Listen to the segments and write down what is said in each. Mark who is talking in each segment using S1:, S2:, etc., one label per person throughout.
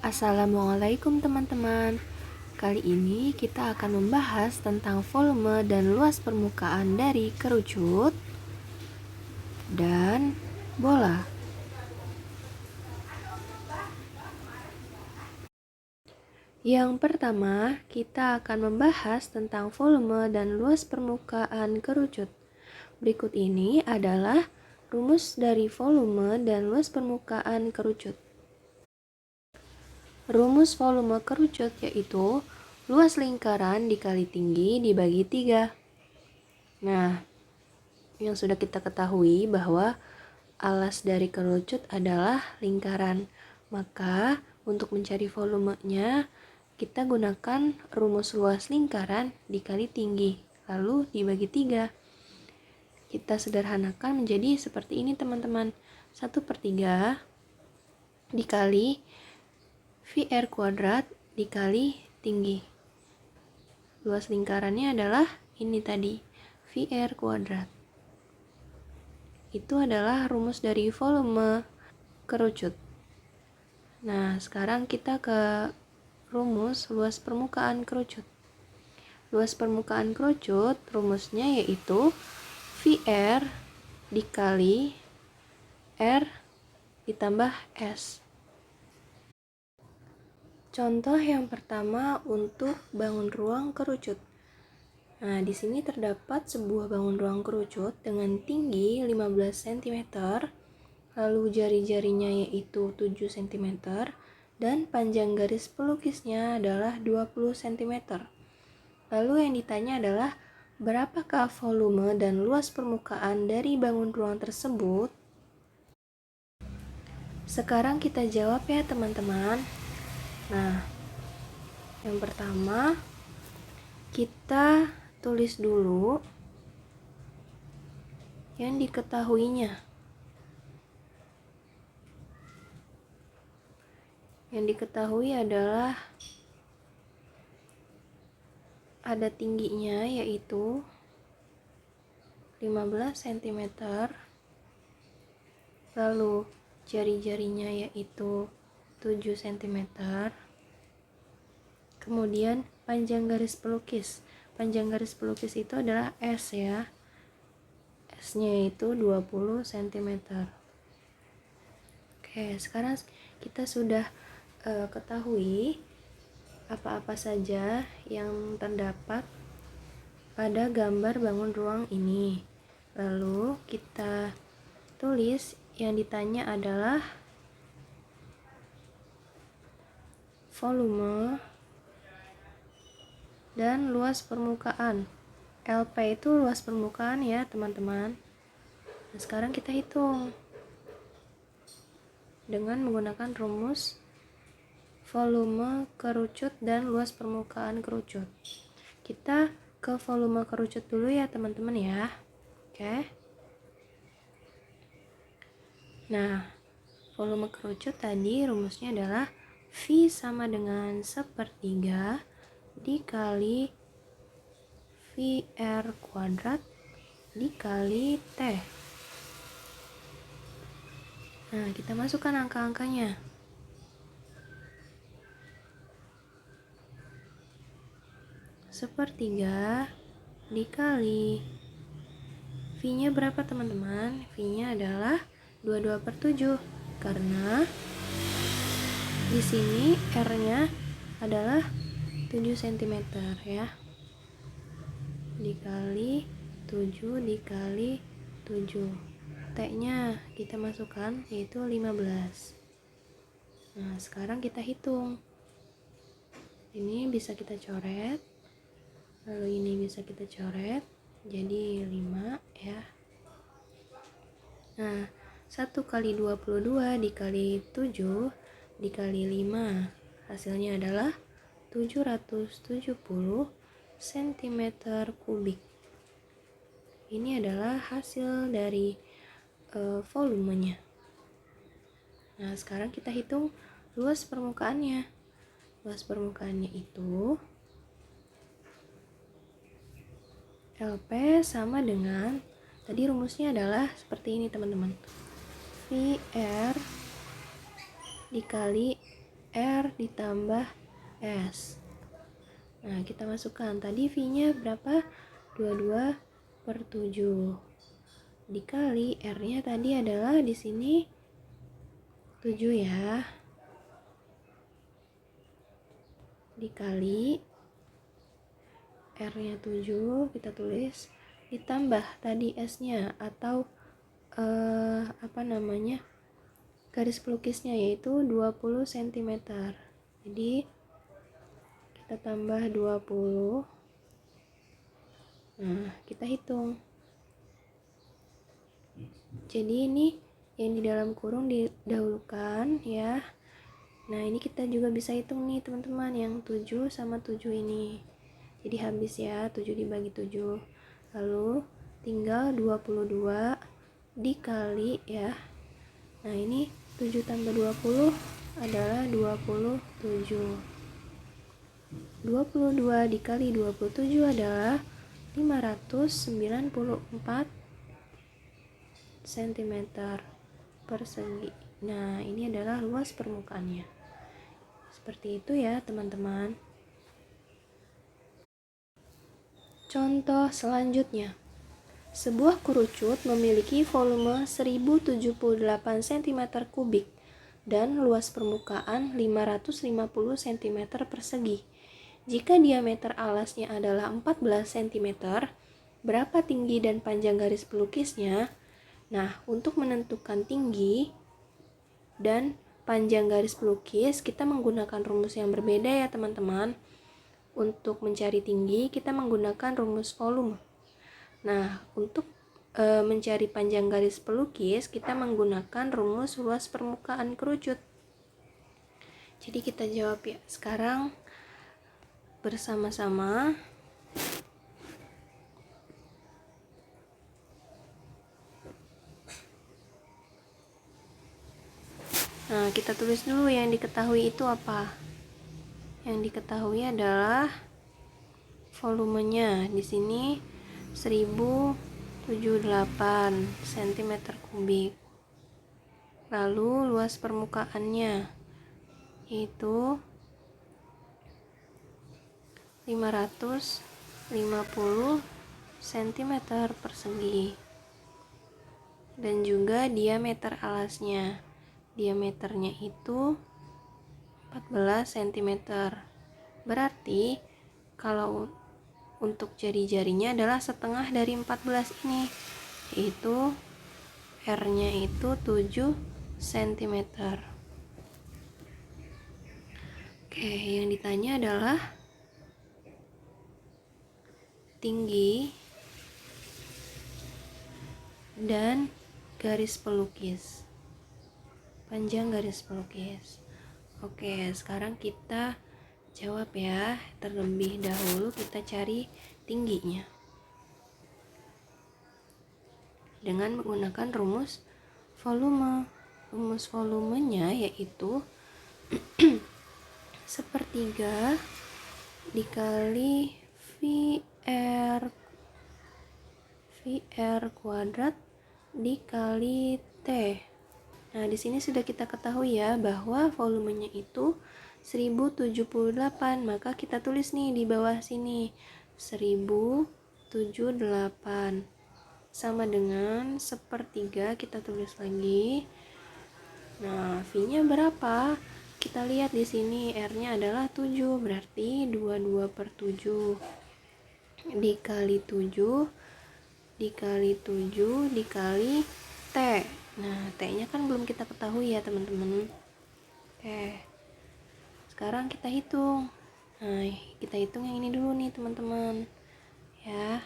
S1: Assalamualaikum teman-teman. Kali ini kita akan membahas tentang volume dan luas permukaan dari kerucut dan bola. Yang pertama, kita akan membahas tentang volume dan luas permukaan kerucut. Berikut ini adalah rumus dari volume dan luas permukaan kerucut. Rumus volume kerucut yaitu luas lingkaran dikali tinggi dibagi 3. Nah, yang sudah kita ketahui bahwa alas dari kerucut adalah lingkaran. Maka, untuk mencari volumenya, kita gunakan rumus luas lingkaran dikali tinggi, lalu dibagi 3. Kita sederhanakan menjadi seperti ini teman-teman. 1/3 dikali VR kuadrat dikali tinggi. Luas lingkarannya adalah ini tadi, VR kuadrat. Itu adalah rumus dari volume kerucut. Nah, sekarang kita ke rumus luas permukaan kerucut. Luas permukaan kerucut rumusnya yaitu VR dikali R ditambah S. Contoh yang pertama untuk bangun ruang kerucut. Nah, di sini terdapat sebuah bangun ruang kerucut dengan tinggi 15 cm, lalu jari-jarinya yaitu 7 cm, dan panjang garis pelukisnya adalah 20 cm. Lalu yang ditanya adalah, berapakah volume dan luas permukaan dari bangun ruang tersebut? Sekarang kita jawab ya teman-teman. Nah, yang pertama kita tulis dulu yang diketahuinya. Yang diketahui adalah ada tingginya yaitu 15 cm, lalu jari-jarinya yaitu 7 cm, kemudian panjang garis pelukis. Panjang garis pelukis itu adalah S ya. S-nya yaitu 20 cm. Oke, sekarang kita sudah ketahui apa-apa saja yang terdapat pada gambar bangun ruang ini. Lalu kita tulis yang ditanya adalah volume dan luas permukaan. LP itu luas permukaan ya teman-teman. Nah, sekarang kita hitung dengan menggunakan rumus volume kerucut dan luas permukaan kerucut. Kita ke volume kerucut dulu ya teman-teman ya. Oke. Nah, volume kerucut tadi rumusnya adalah V sama dengan 1/3 dikali VR kuadrat dikali T. Nah, kita masukkan angka-angkanya. 1/3 dikali V-nya berapa teman-teman? V-nya adalah 22/7 karena di sini R-nya adalah 7 cm ya. Dikali 7 dikali 7. T-nya kita masukkan yaitu 15. Nah, sekarang kita hitung. Ini bisa kita coret. Lalu ini bisa kita coret. Jadi 5 ya. Nah, 1 kali 22 dikali 7 dikali 5. Hasilnya adalah 770 cm kubik. Ini adalah hasil dari volumenya. Nah, sekarang kita hitung luas permukaannya. Luas permukaannya itu LP sama dengan, tadi rumusnya adalah seperti ini teman-teman, VR dikali R ditambah S. Nah, kita masukkan. Tadi V-nya berapa? 22/7. Dikali R-nya tadi adalah di sini 7 ya. Dikali R-nya 7, kita tulis, ditambah tadi S-nya atau garis pelukisnya, yaitu 20 cm. Jadi kita tambah 20. Nah, kita hitung. Jadi ini yang di dalam kurung didahulukan ya. Nah, ini kita juga bisa hitung nih teman-teman, yang 7 sama 7 ini. Jadi habis ya, 7 dibagi 7. Lalu tinggal 22 dikali ya. Nah, ini 7 tambah 20 adalah 27. 22 dikali 27 adalah 594 cm persegi. Nah, ini adalah luas permukaannya. Seperti itu ya, teman-teman. Contoh selanjutnya. Sebuah kerucut memiliki volume 1078 cm3 dan luas permukaan 550 cm persegi. Jika diameter alasnya adalah 14 cm, berapa tinggi dan panjang garis pelukisnya? Nah, untuk menentukan tinggi dan panjang garis pelukis, kita menggunakan rumus yang berbeda ya teman-teman. Untuk mencari tinggi, kita menggunakan rumus volume. Nah, untuk mencari panjang garis pelukis, kita menggunakan rumus luas permukaan kerucut. Jadi kita jawab ya sekarang bersama-sama. Nah, kita tulis dulu yang diketahui itu apa. Yang diketahui adalah volumenya. Di sini 1078 cm3. Lalu luas permukaannya yaitu 550 cm persegi. Dan juga diameter alasnya. Diameternya itu 14 cm. Berarti kalau untuk jari-jarinya adalah setengah dari 14 ini, yaitu R-nya itu 7 cm. Oke, yang ditanya adalah tinggi dan garis pelukis, panjang garis pelukis. Oke, sekarang kita jawab ya. Terlebih dahulu kita cari tingginya dengan menggunakan rumus volume. Rumus volumenya yaitu sepertiga dikali VR kuadrat dikali T. Nah, di sini sudah kita ketahui ya bahwa volumenya itu 1078, maka kita tulis nih di bawah sini 1078 sama dengan sepertiga, kita tulis lagi. Nah, V-nya berapa? Kita lihat di sini R-nya adalah 7, berarti 22/7 dikali 7 dikali 7 dikali T. Nah, T-nya kan belum kita ketahui ya teman-teman. Oke, sekarang kita hitung. Nah, kita hitung yang ini dulu nih teman-teman ya.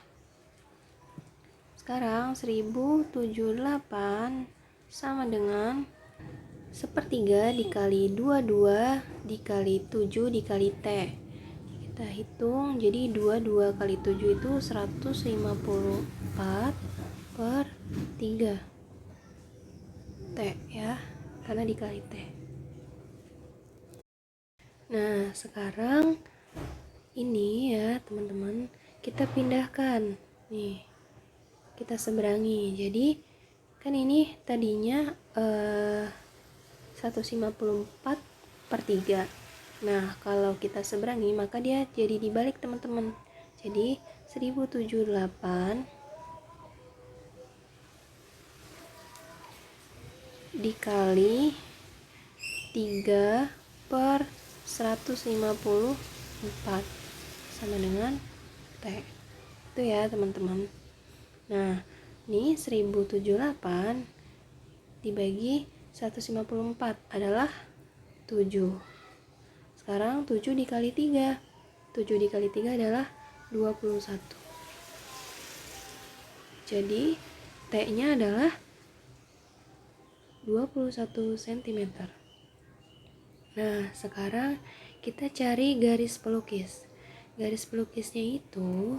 S1: Sekarang 1078 sama dengan sepertiga dikali 22 dikali 7 dikali T. Kita hitung, jadi 22 kali 7 itu 154/3 T ya, karena dikali T. Nah, sekarang ini ya teman-teman, kita pindahkan nih, kita seberangi. Jadi kan ini tadinya 154 per 3. Nah, kalau kita seberangi maka dia jadi dibalik teman-teman. Jadi 1078 dikali 3 per 154 sama dengan T. Itu ya teman-teman. Nah, ini 1078 dibagi 154 adalah 7. Sekarang 7 dikali 3. 7 dikali 3 adalah 21. Jadi T-nya adalah 21 cm. Nah, sekarang kita cari garis pelukis. Garis pelukisnya itu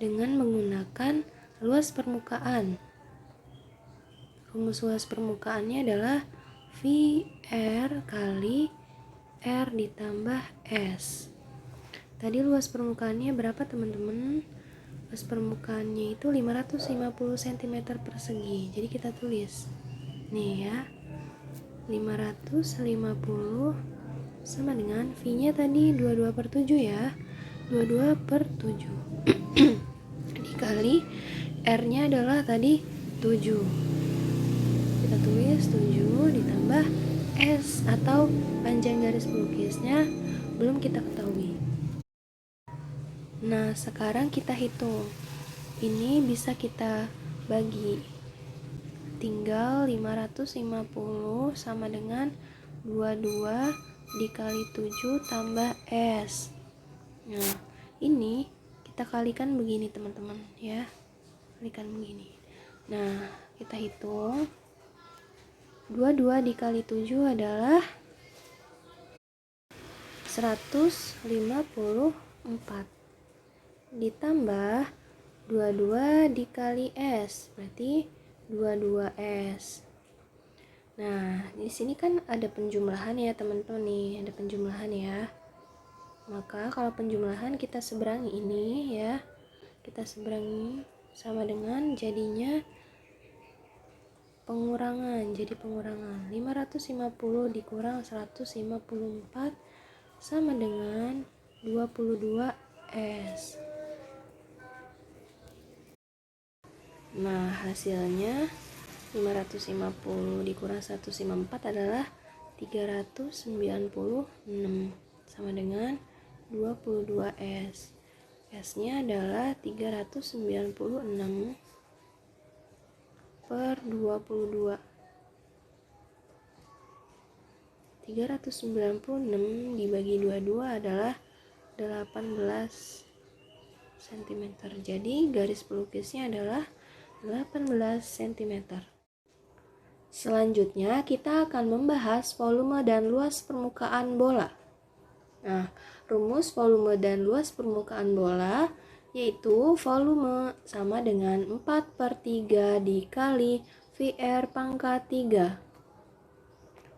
S1: dengan menggunakan luas permukaan. Rumus luas permukaannya adalah VR kali R ditambah S. Tadi luas permukaannya berapa teman-teman? Luas permukaannya itu 550 cm persegi. Jadi kita tulis nih ya, 550 sama dengan V-nya tadi 22 per 7 ya, 22 per 7 dikali R-nya adalah tadi 7. Kita tulis 7 ditambah S atau panjang garis pelukisnya belum kita ketahui. Nah, sekarang kita hitung. Ini bisa kita bagi. Tinggal 550 sama dengan 22 dikali 7 tambah S. Nah, ini kita kalikan begini teman-teman ya. Kalikan begini. Nah, kita hitung. 22 dikali 7 adalah 154 ditambah 22 dikali S berarti 22S. Nah, di sini kan ada penjumlahan ya teman-teman nih, ada penjumlahan ya. Maka kalau penjumlahan kita seberangi ini ya. Kita seberangi sama dengan jadinya pengurangan, jadi pengurangan 550 dikurang 154 sama dengan 22S. Nah, hasilnya 550 dikurang 154 adalah 396 sama dengan 22S. S-nya adalah 396 per 22. 396 dibagi 22 adalah 18 cm. Jadi garis pelukisnya adalah 18 cm. Selanjutnya kita akan membahas volume dan luas permukaan bola. Nah, rumus volume dan luas permukaan bola yaitu volume sama dengan 4/3 dikali VR pangkat 3.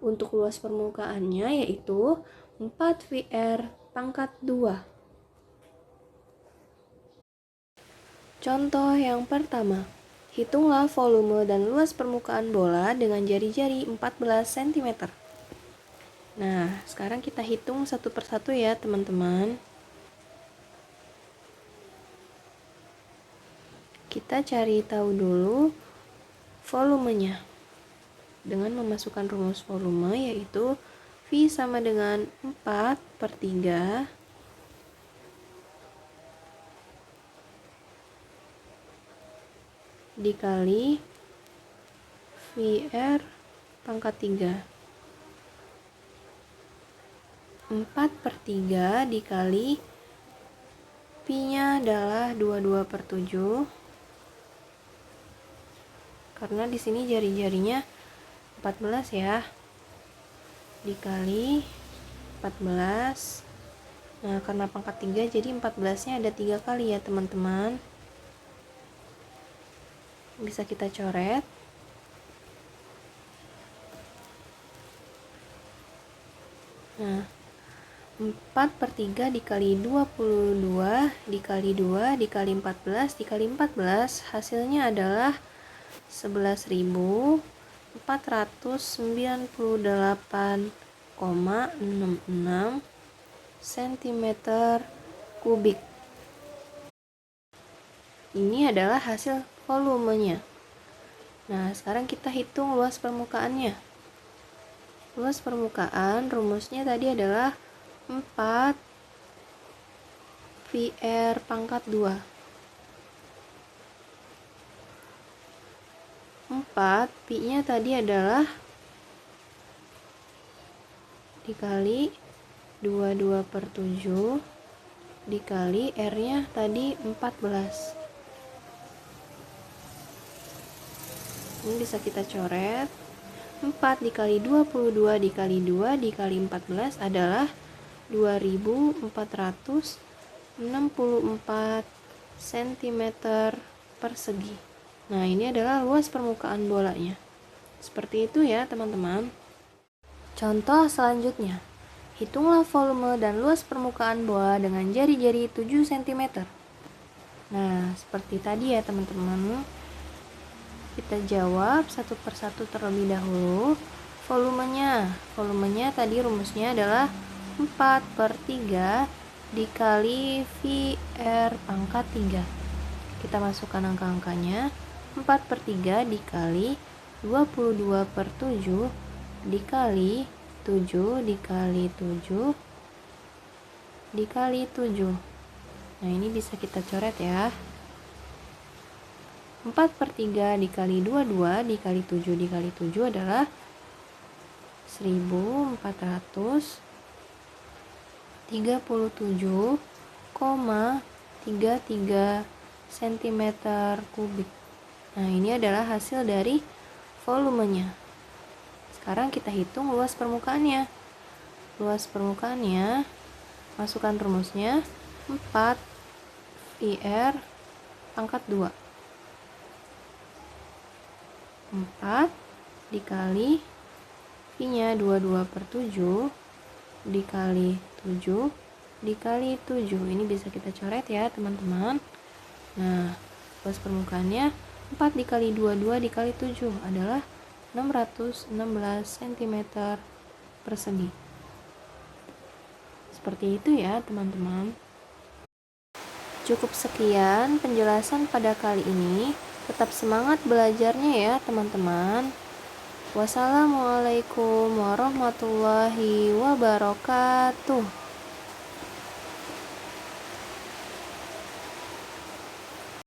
S1: Untuk luas permukaannya yaitu 4 VR pangkat 2. Contoh yang pertama, hitunglah volume dan luas permukaan bola dengan jari-jari 14 cm. Nah, sekarang kita hitung satu persatu ya teman-teman. Kita cari tahu dulu volumenya dengan memasukkan rumus volume yaitu V sama dengan 4/3 dikali VR pangkat 3. 4/3 dikali Pi-nya adalah 22 per 7. Karena di sini jari-jarinya 14 ya. Dikali 14. Nah, karena pangkat 3 jadi 14-nya ada 3 kali ya, teman-teman. Bisa kita coret. Nah, 4/3 dikali 22 dikali 2 dikali 14 dikali 14 hasilnya adalah 11.498 4,66 cm kubik. Ini adalah hasil volumenya. Nah, sekarang kita hitung luas permukaannya. Luas permukaan rumusnya tadi adalah 4 VR pangkat 2. 4 pi-nya tadi adalah dikali 22/7 dikali R-nya tadi 14. Ini bisa kita coret. 4 dikali 22 dikali 2 dikali 14 adalah 2464 cm persegi. Nah, ini adalah luas permukaan bolanya. Seperti itu ya, teman-teman. Contoh selanjutnya. Hitunglah volume dan luas permukaan bola dengan jari-jari 7 cm. Nah, seperti tadi ya, teman-teman. Kita jawab satu persatu terlebih dahulu. Volumenya tadi rumusnya adalah 4/3 dikali VR pangkat 3. Kita masukkan angka-angkanya. 4/3 dikali 22/7 dikali 7 dikali 7 dikali 7. Nah, ini bisa kita coret ya. 4/3 dikali 22 dikali 7 dikali 7 adalah 1437,33 cm kubik. Nah, ini adalah hasil dari volumenya. Sekarang kita hitung luas permukaannya. Luas permukaannya, masukkan rumusnya 4 VR pangkat 2. 4 dikali pi-nya 22/7 dikali 7 dikali 7. Ini bisa kita coret ya, teman-teman. Nah, luas permukaannya 4 dikali 22 dikali 7 adalah 616 cm persegi. Seperti itu ya, teman-teman. Cukup sekian penjelasan pada kali ini. Tetap semangat belajarnya ya, teman-teman. Wassalamualaikum warahmatullahi wabarakatuh.